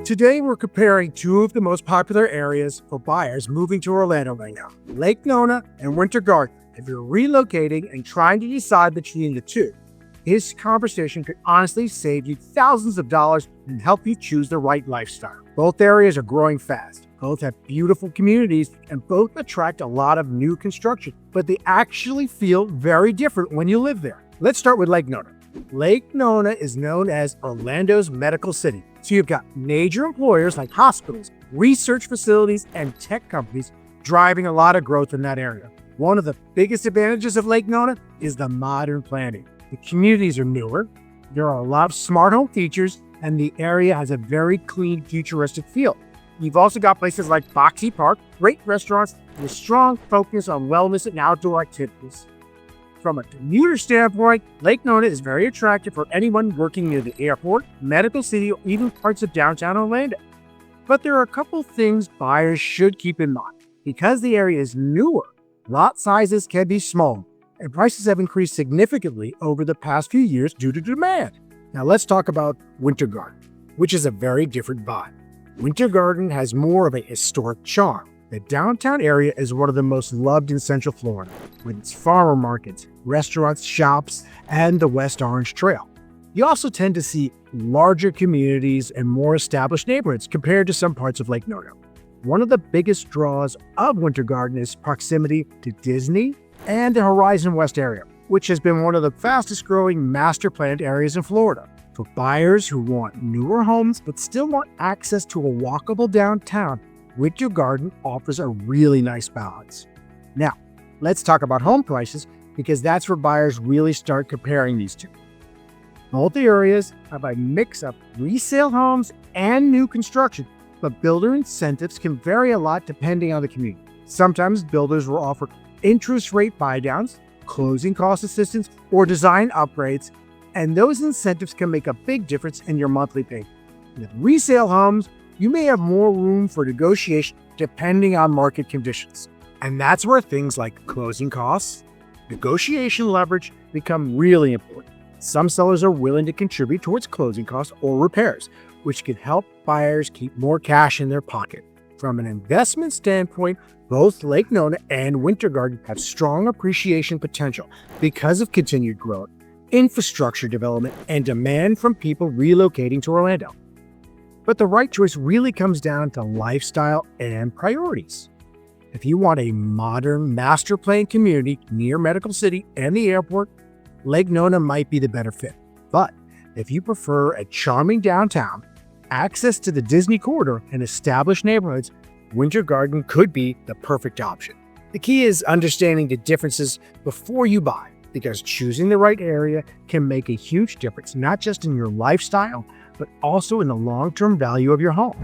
Today, we're comparing two of the most popular areas for buyers moving to Orlando right now, Lake Nona and Winter Garden. If you're relocating and trying to decide between the two, this conversation could honestly save you thousands of dollars and help you choose the right lifestyle. Both areas are growing fast. Both have beautiful communities and both attract a lot of new construction, but they actually feel very different when you live there. Let's start with Lake Nona. Lake Nona is known as Orlando's medical city. So you've got major employers like hospitals, research facilities, and tech companies driving a lot of growth in that area. One of the biggest advantages of Lake Nona is the modern planning. The communities are newer, there are a lot of smart home features, and the area has a very clean, futuristic feel. You've also got places like Boxy Park, great restaurants, and a strong focus on wellness and outdoor activities. From a commuter standpoint, Lake Nona is very attractive for anyone working near the airport, medical city, or even parts of downtown Orlando. But there are a couple things buyers should keep in mind. Because the area is newer, lot sizes can be small, and prices have increased significantly over the past few years due to demand. Now let's talk about Winter Garden, which is a very different vibe. Winter Garden has more of a historic charm. The downtown area is one of the most loved in Central Florida, with its farmer markets, restaurants, shops, and the West Orange Trail. You also tend to see larger communities and more established neighborhoods compared to some parts of Lake Nona. One of the biggest draws of Winter Garden is proximity to Disney and the Horizon West area, which has been one of the fastest growing master planned areas in Florida. For buyers who want newer homes but still want access to a walkable downtown, Winter Garden offers a really nice balance. Now, let's talk about home prices because that's where buyers really start comparing these two. Both areas have a mix of resale homes and new construction, but builder incentives can vary a lot depending on the community. Sometimes builders will offer interest rate buydowns, closing cost assistance, or design upgrades, and those incentives can make a big difference in your monthly payment. With resale homes, you may have more room for negotiation depending on market conditions. And that's where things like closing costs, negotiation leverage become really important. Some sellers are willing to contribute towards closing costs or repairs, which can help buyers keep more cash in their pocket. From an investment standpoint, both Lake Nona and Winter Garden have strong appreciation potential because of continued growth, infrastructure development, and demand from people relocating to Orlando. But the right choice really comes down to lifestyle and priorities. If you want a modern master planned community near Medical City and the airport, Lake Nona might be the better fit. But if you prefer a charming downtown, access to the Disney corridor, and established neighborhoods, Winter Garden could be the perfect option. The key is understanding the differences before you buy, because choosing the right area can make a huge difference, not just in your lifestyle, but also in the long-term value of your home.